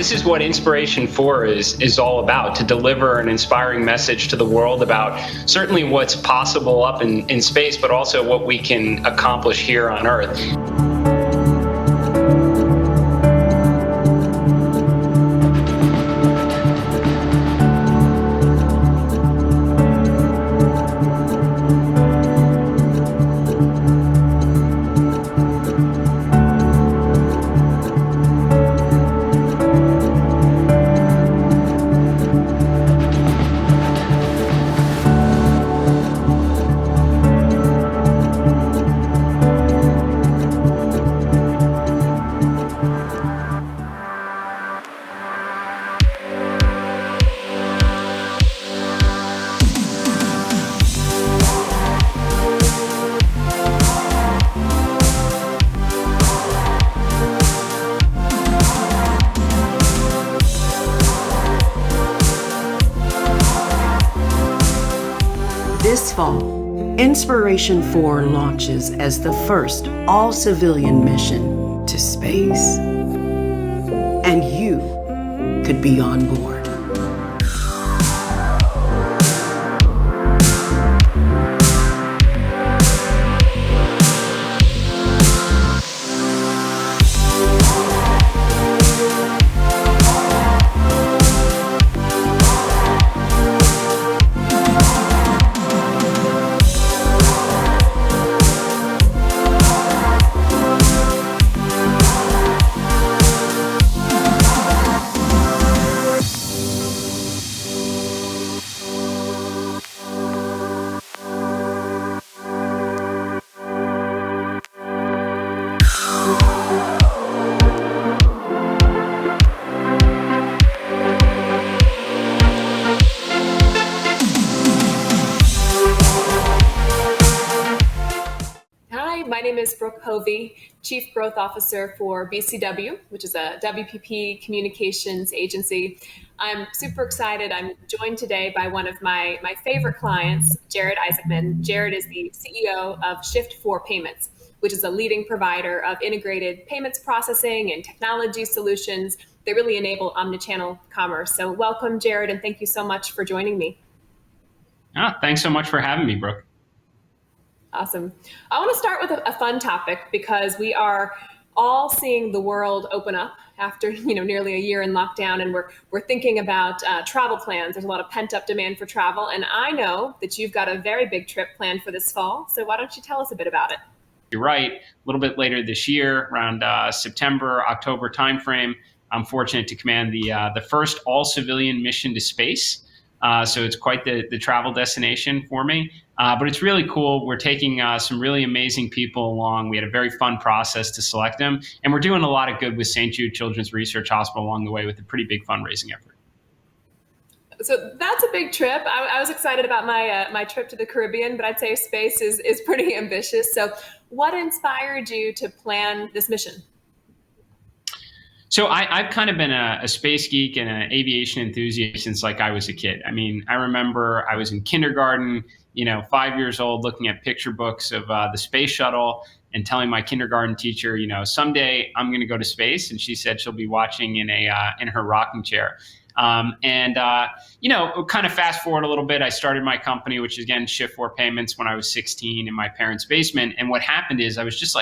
this is what Inspiration 4 is all about, to deliver an inspiring message to the world about certainly what's possible up in space, but also what we can accomplish here on Earth. This fall, Inspiration 4 launches as the first all-civilian mission to space. And you could be on board. My name is Brooke Hovey, Chief Growth Officer for BCW, which is a WPP communications agency. I'm super excited. I'm joined today by one of my favorite clients, Jared Isaacman. Jared is the CEO of Shift4 Payments, which is a leading provider of integrated payments processing and technology solutions that really enable omnichannel commerce. So welcome, Jared, and thank you so much for joining me. Thanks so much for having me, Brooke. Awesome. I want to start with a fun topic because we are all seeing the world open up after nearly a year in lockdown, and we're thinking about travel plans. There's a lot of pent up demand for travel, and I know that you've got a very big trip planned for this fall. So why don't you tell us a bit about it? You're right. A little bit later this year, around September, October timeframe, I'm fortunate to command the first all civilian mission to space. So it's quite the travel destination for me. But it's really cool. We're taking some really amazing people along. We had a very fun process to select them. And we're doing a lot of good with St. Jude Children's Research Hospital along the way with a pretty big fundraising effort. So that's a big trip. I was excited about my trip to the Caribbean, but I'd say space is pretty ambitious. So what inspired you to plan this mission? So I've kind of been a space geek and an aviation enthusiast since I was a kid. I mean, I remember I was in kindergarten, 5 years old, looking at picture books of the space shuttle and telling my kindergarten teacher, someday I'm going to go to space. And she said she'll be watching in her rocking chair. Kind of fast forward a little bit, I started my company, which is again Shift4 Payments, when I was 16 in my parents' basement. And what happened is I was just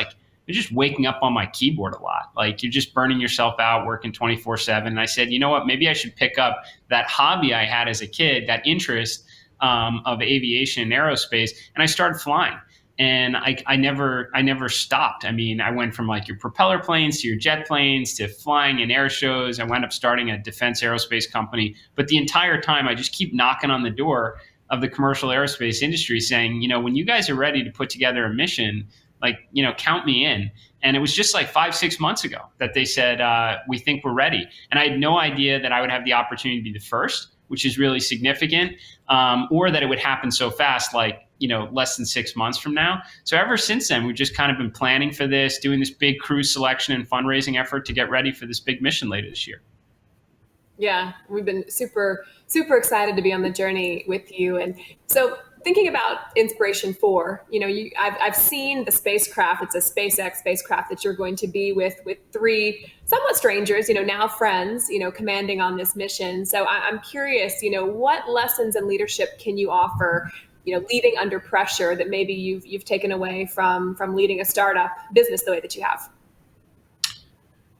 waking up on my keyboard a lot. You're just burning yourself out, working 24/7. And I said, you know what, maybe I should pick up that hobby I had as a kid, that interest of aviation and aerospace. And I started flying. And I never stopped. I mean, I went from your propeller planes to your jet planes to flying in air shows. I wound up starting a defense aerospace company. But the entire time, I just keep knocking on the door of the commercial aerospace industry saying, when you guys are ready to put together a mission, count me in. And it was just 5-6 months ago that they said, we think we're ready. And I had no idea that I would have the opportunity to be the first, which is really significant, or that it would happen so fast, less than 6 months from now. So ever since then, we've just kind of been planning for this, doing this big crew selection and fundraising effort to get ready for this big mission later this year. Yeah, we've been super, super excited to be on the journey with you. And so thinking about Inspiration 4, I've seen the spacecraft. It's a SpaceX spacecraft that you're going to be with three somewhat strangers, now friends, commanding on this mission. So I'm curious, what lessons in leadership can you offer, leading under pressure that maybe you've taken away from leading a startup business the way that you have?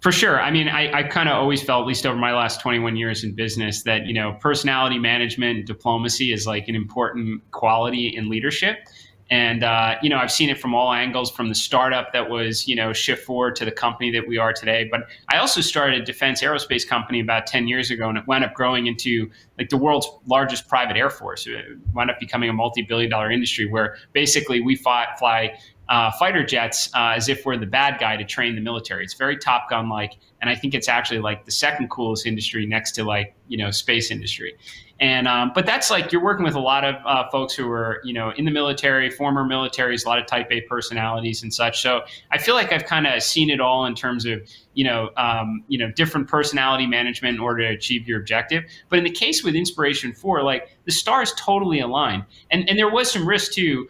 For sure. I mean, I kind of always felt, at least over my last 21 years in business, that, personality management, diplomacy is like an important quality in leadership. And, I've seen it from all angles, from the startup that was, Shift Forward, to the company that we are today. But I also started a defense aerospace company about 10 years ago, and it wound up growing into like the world's largest private air force. It wound up becoming a multi-billion-dollar industry where basically we fly fighter jets as if we're the bad guy to train the military. It's very Top Gun like, and I think it's actually like the second coolest industry next to like, space industry. And but that's like, you're working with a lot of folks who are, in the military, former militaries, a lot of type A personalities and such. So I feel like I've kind of seen it all in terms of, different personality management in order to achieve your objective. But in the case with Inspiration 4, like the stars totally aligned. And there was some risk too,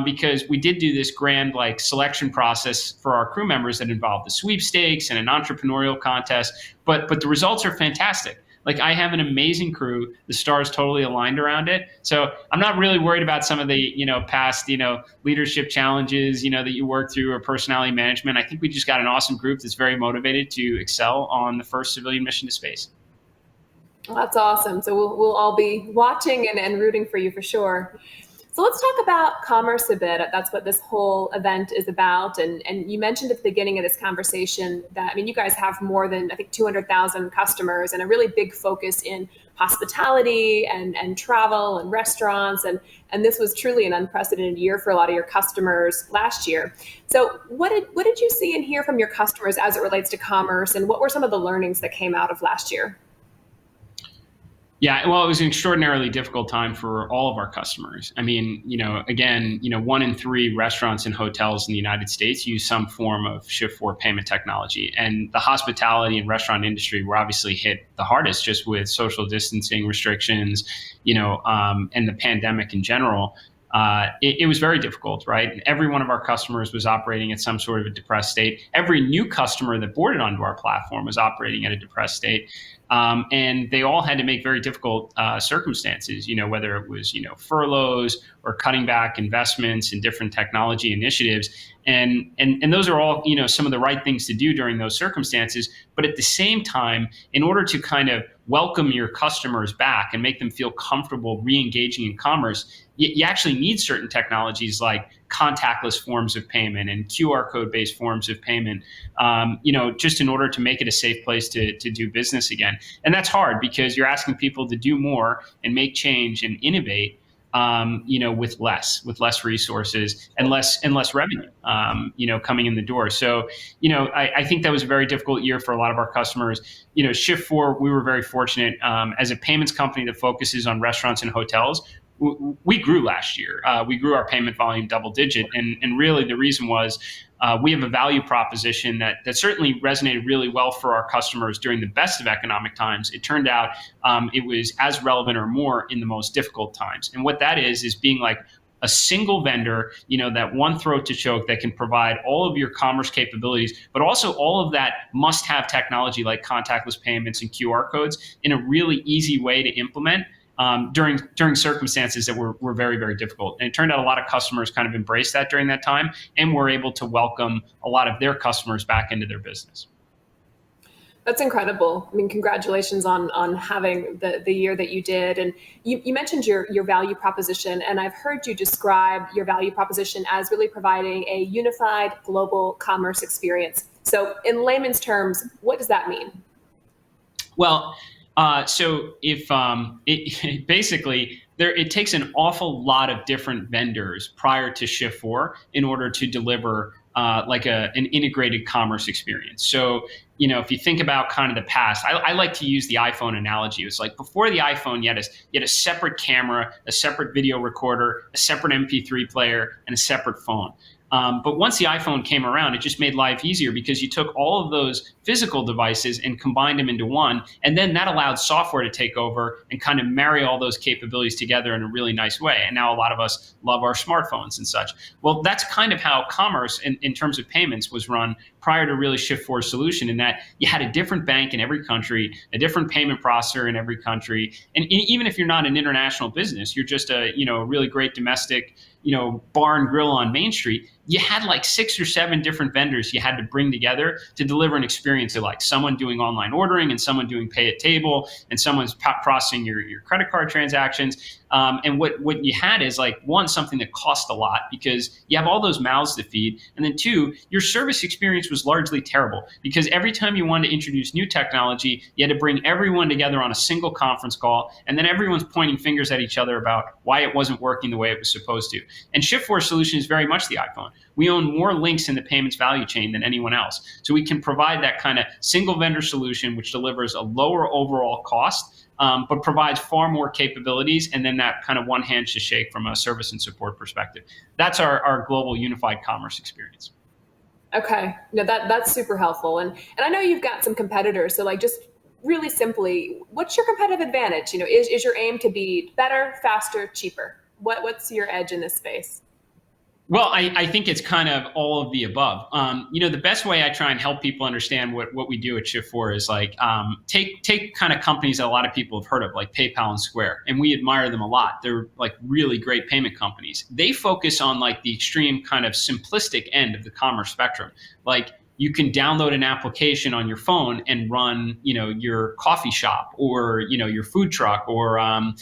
because we did do this grand like selection process for our crew members that involved the sweepstakes and an entrepreneurial contest. But the results are fantastic. Like, I have an amazing crew. The stars totally aligned around it. So I'm not really worried about some of the, past, leadership challenges, that you work through, or personality management. I think we just got an awesome group that's very motivated to excel on the first civilian mission to space. Well, that's awesome. So we'll all be watching and rooting for you for sure. So let's talk about commerce a bit. That's what this whole event is about. And you mentioned at the beginning of this conversation that, you guys have more than, I think, 200,000 customers, and a really big focus in hospitality and travel and restaurants. And this was truly an unprecedented year for a lot of your customers last year. So what did you see and hear from your customers as it relates to commerce? And what were some of the learnings that came out of last year? Yeah, well, it was an extraordinarily difficult time for all of our customers. I mean, again, 1 in 3 restaurants and hotels in the United States use some form of Shift4 payment technology. And the hospitality and restaurant industry were obviously hit the hardest, just with social distancing restrictions, and the pandemic in general. It was very difficult, right? And every one of our customers was operating at some sort of a depressed state. Every new customer that boarded onto our platform was operating at a depressed state. And they all had to make very difficult circumstances, whether it was, furloughs or cutting back investments in different technology initiatives. And those are all, some of the right things to do during those circumstances. But at the same time, in order to kind of welcome your customers back and make them feel comfortable re-engaging in commerce, you actually need certain technologies like contactless forms of payment and QR code-based forms of payment, just in order to make it a safe place to do business again. And that's hard because you're asking people to do more and make change and innovate, with less resources and less revenue, coming in the door. So, I think that was a very difficult year for a lot of our customers. Shift4, we were very fortunate, as a payments company that focuses on restaurants and hotels. We grew last year. We grew our payment volume double digit. And really the reason was we have a value proposition that certainly resonated really well for our customers during the best of economic times. It turned out it was as relevant or more in the most difficult times. And what that is being like a single vendor, that one throat to choke that can provide all of your commerce capabilities, but also all of that must-have technology like contactless payments and QR codes in a really easy way to implement. During circumstances that were very, very difficult. And it turned out a lot of customers kind of embraced that during that time, and were able to welcome a lot of their customers back into their business. That's incredible. Congratulations on having the year that you did. And you mentioned your value proposition, and I've heard you describe your value proposition as really providing a unified global commerce experience. So in layman's terms, what does that mean? Well, so if basically it takes an awful lot of different vendors prior to Shift4 in order to deliver an integrated commerce experience. So, if you think about kind of the past, I like to use the iPhone analogy. It was like before the iPhone, you had a separate camera, a separate video recorder, a separate MP3 player, and a separate phone. But once the iPhone came around, it just made life easier because you took all of those physical devices and combined them into one. And then that allowed software to take over and kind of marry all those capabilities together in a really nice way. And now a lot of us love our smartphones and such. Well, that's kind of how commerce in terms of payments was run prior to really Shift4's solution, in that you had a different bank in every country, a different payment processor in every country. And even if you're not an international business, you're just a really great domestic bar and grill on Main Street, you had like 6 or 7 different vendors you had to bring together to deliver an experience of like someone doing online ordering and someone doing pay at table and someone's processing your credit card transactions. And what you had is like, one, something that cost a lot because you have all those mouths to feed. And then two, your service experience was largely terrible because every time you wanted to introduce new technology, you had to bring everyone together on a single conference call. And then everyone's pointing fingers at each other about why it wasn't working the way it was supposed to. And Shift4's solution is very much the iPhone. We own more links in the payments value chain than anyone else. So we can provide that kind of single vendor solution, which delivers a lower overall cost, but provides far more capabilities, and then that kind of one hand to shake from a service and support perspective. That's our global unified commerce experience. Okay, no, that's super helpful. And I know you've got some competitors, so like just really simply, what's your competitive advantage? Is your aim to be better, faster, cheaper? What's your edge in this space? Well, I think it's kind of all of the above. The best way I try and help people understand what we do at Shift4 is like take kind of companies that a lot of people have heard of, like PayPal and Square, and we admire them a lot. They're like really great payment companies. They focus on like the extreme kind of simplistic end of the commerce spectrum. Like you can download an application on your phone and run, your coffee shop or, your food truck or, a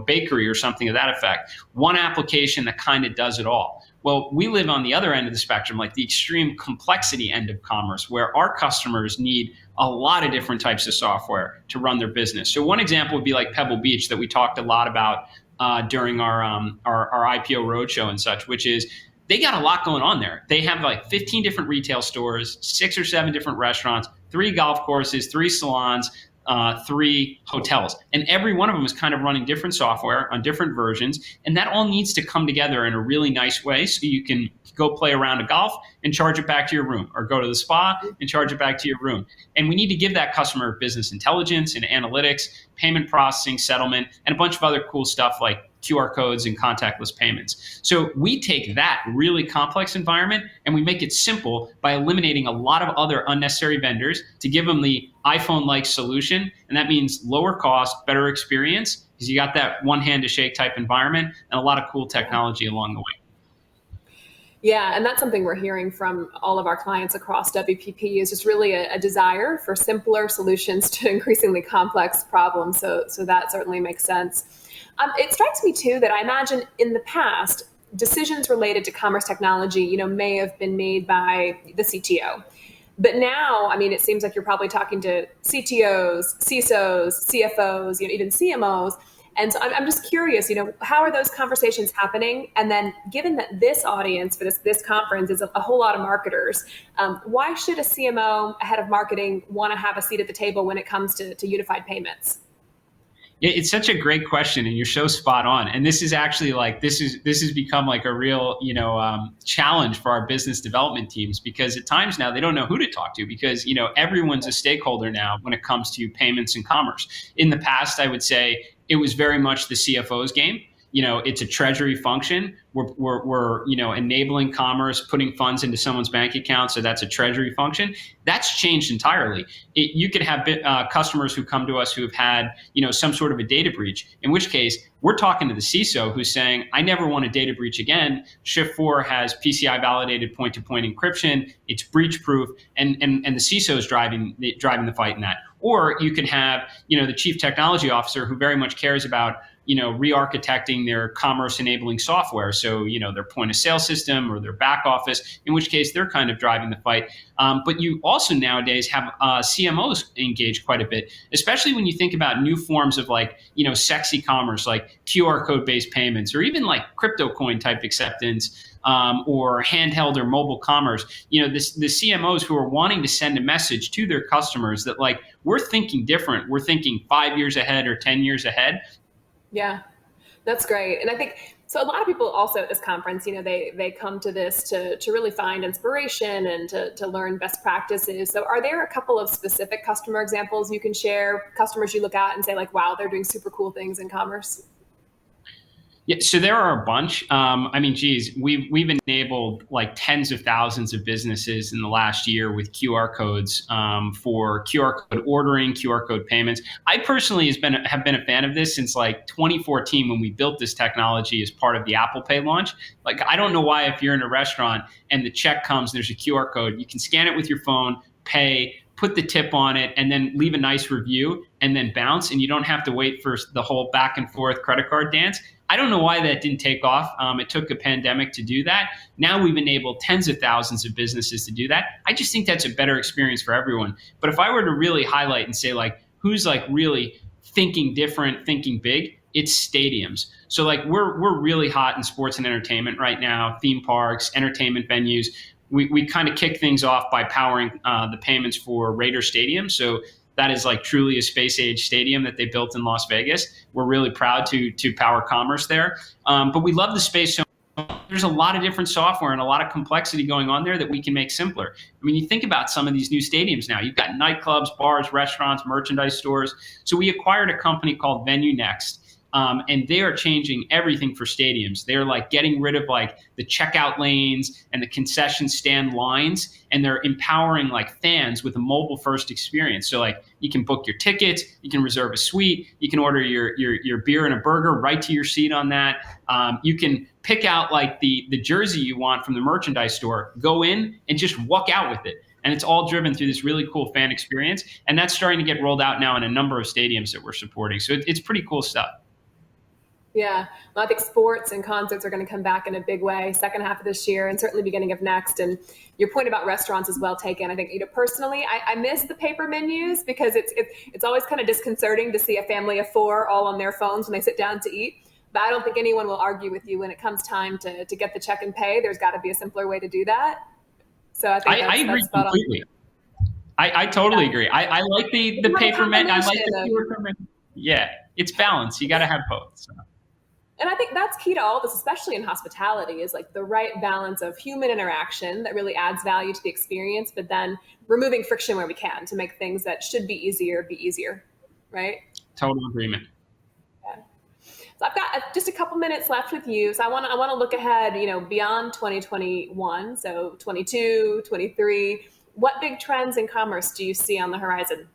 bakery or something of that effect. One application that kind of does it all. Well, we live on the other end of the spectrum, like the extreme complexity end of commerce, where our customers need a lot of different types of software to run their business. So one example would be like Pebble Beach that we talked a lot about during our IPO roadshow and such, which is they got a lot going on there. They have like 15 different retail stores, 6 or 7 different restaurants, 3 golf courses, 3 salons, 3 hotels. And every one of them is kind of running different software on different versions. And that all needs to come together in a really nice way so you can go play a round of golf and charge it back to your room, or go to the spa and charge it back to your room. And we need to give that customer business intelligence and analytics, payment processing, settlement, and a bunch of other cool stuff like QR codes and contactless payments. So we take that really complex environment and we make it simple by eliminating a lot of other unnecessary vendors to give them the iPhone-like solution. And that means lower cost, better experience, because you got that one hand to shake type environment and a lot of cool technology along the way. Yeah, and that's something we're hearing from all of our clients across WPP is just really a desire for simpler solutions to increasingly complex problems. So that certainly makes sense. It strikes me too that I imagine in the past, decisions related to commerce technology, may have been made by the CTO. But now, it seems like you're probably talking to CTOs, CISOs, CFOs, even CMOs. And so I'm just curious, how are those conversations happening? And then given that this audience for this conference is a whole lot of marketers, why should a CMO, a head of marketing, want to have a seat at the table when it comes to unified payments? It's such a great question, and you're so spot on. And this is actually like this has become like a real challenge for our business development teams, because at times now they don't know who to talk to, because everyone's a stakeholder now when it comes to payments and commerce. In the past, I would say it was very much the CFO's game. It's a treasury function. We're enabling commerce, putting funds into someone's bank account. So that's a treasury function. That's changed entirely. You could have customers who come to us who have had, some sort of a data breach, in which case we're talking to the CISO who's saying, I never want a data breach again. Shift4 has PCI validated point-to-point encryption. It's breach proof. And the CISO is driving the fight in that. Or you could have, the chief technology officer who very much cares about re-architecting their commerce enabling software. So, their point of sale system or their back office, in which case they're kind of driving the fight. But you also nowadays have CMOs engaged quite a bit, especially when you think about new forms of sexy commerce, like QR code based payments, or even like crypto coin type acceptance, or handheld or mobile commerce. The CMOs who are wanting to send a message to their customers that we're thinking different. We're thinking 5 years ahead or 10 years ahead. Yeah, that's great. And I think So a lot of people also at this conference, they come to this to really find inspiration and to learn best practices. So are there a couple of specific customer examples you can share, customers you look at and say like, wow, they're doing super cool things in commerce? Yeah, so there are a bunch. I mean, geez, we've enabled like tens of thousands of businesses in the last year with QR codes for QR code ordering, QR code payments. I personally have been a fan of this since like 2014 when we built this technology as part of the Apple Pay launch. Like, I don't know why if you're in a restaurant and the check comes, there's a QR code, you can scan it with your phone, pay, put the tip on it, and then leave a nice review and then bounce, and you don't have to wait for the whole back and forth credit card dance. I don't know why that didn't take off. It took a pandemic to do that. Now we've enabled tens of thousands of businesses to do that. I just think that's a better experience for everyone. But if I were to really highlight and say like, who's like really thinking different, thinking big, it's stadiums. So like we're really hot in sports and entertainment right now, theme parks, entertainment venues. We kind of kick things off by powering the payments for Raider Stadium. So that is like truly a space age stadium that they built in Las Vegas. We're really proud to power commerce there. But we love the space so much. There's a lot of different software and a lot of complexity going on there that we can make simpler. I mean, you think about some of these new stadiums now. You've got nightclubs, bars, restaurants, merchandise stores. So we acquired a company called VenueNext. And they are changing everything for stadiums. They're like getting rid of like the checkout lanes and the concession stand lines, and they're empowering like fans with a mobile first experience. So like you can book your tickets, you can reserve a suite, you can order your beer and a burger right to your seat on that. You can pick out like the jersey you want from the merchandise store, go in and just walk out with it. And it's all driven through this really cool fan experience. And that's starting to get rolled out now in a number of stadiums that we're supporting. So it's pretty cool stuff. Yeah, well, I think sports and concerts are going to come back in a big way second half of this year and certainly beginning of next. And your point about restaurants is well taken. I think, personally, I miss the paper menus because it's always kind of disconcerting to see a family of four all on their phones when they sit down to eat. But I don't think anyone will argue with you when it comes time to get the check and pay. There's got to be a simpler way to do that. So I think I agree completely. I totally agree. I like the paper menu. I like the paper menu. Yeah, it's balance. You got to have both. So. And I think that's key to all this, especially in hospitality, is like the right balance of human interaction that really adds value to the experience, but then removing friction where we can to make things that should be easier, right? Total agreement. Yeah. So I've got just a couple minutes left with you. So I want to look ahead, beyond 2021. So 22, 23, what big trends in commerce do you see on the horizon?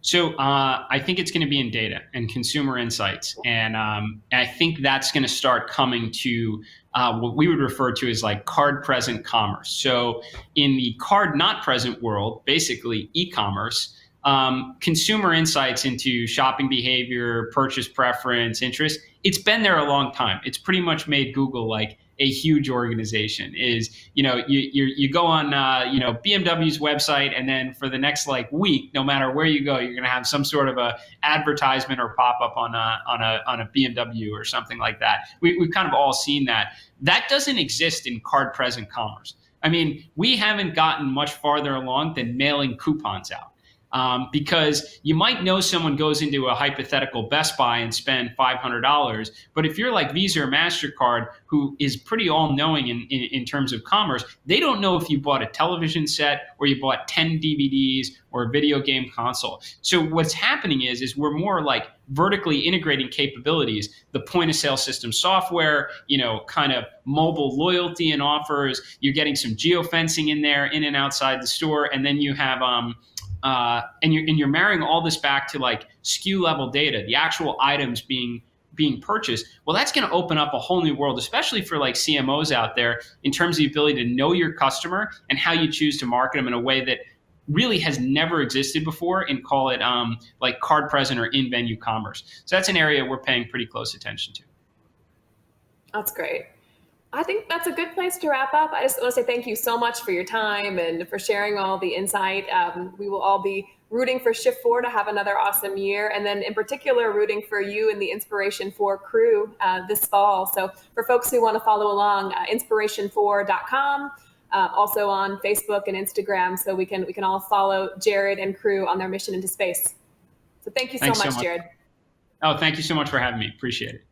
So I think it's going to be in data and consumer insights. And I think that's going to start coming to what we would refer to as like card present commerce. So in the card not present world, basically e-commerce, consumer insights into shopping behavior, purchase preference, interest, it's been there a long time. It's pretty much made Google like a huge organization. Is you go on BMW's website, and then for the next like week, no matter where you go, you're going to have some sort of a advertisement or pop up on a BMW or something like that. We've kind of all seen that. That doesn't exist in card present commerce. I mean, we haven't gotten much farther along than mailing coupons out. Because you might know someone goes into a hypothetical Best Buy and spend $500, but if you're like Visa or MasterCard, who is pretty all-knowing in terms of commerce, they don't know if you bought a television set or you bought 10 DVDs or a video game console. So what's happening is we're more like vertically integrating capabilities, the point of sale system software, kind of mobile loyalty and offers. You're getting some geofencing in there, in and outside the store, and then you have and you're marrying all this back to like SKU level data, the actual items being purchased. Well, that's going to open up a whole new world, especially for like CMOs out there, in terms of the ability to know your customer and how you choose to market them in a way that really has never existed before, and call it like card present or in-venue commerce. So that's an area we're paying pretty close attention to. That's great. I think that's a good place to wrap up. I just want to say thank you so much for your time and for sharing all the insight. We will all be rooting for Shift4 to have another awesome year, and then in particular rooting for you and the Inspiration4 crew this fall. So for folks who want to follow along, inspiration4.com, also on Facebook and Instagram, so we can all follow Jared and crew on their mission into space. So thank you so much, Jared. Oh, thank you so much for having me. Appreciate it.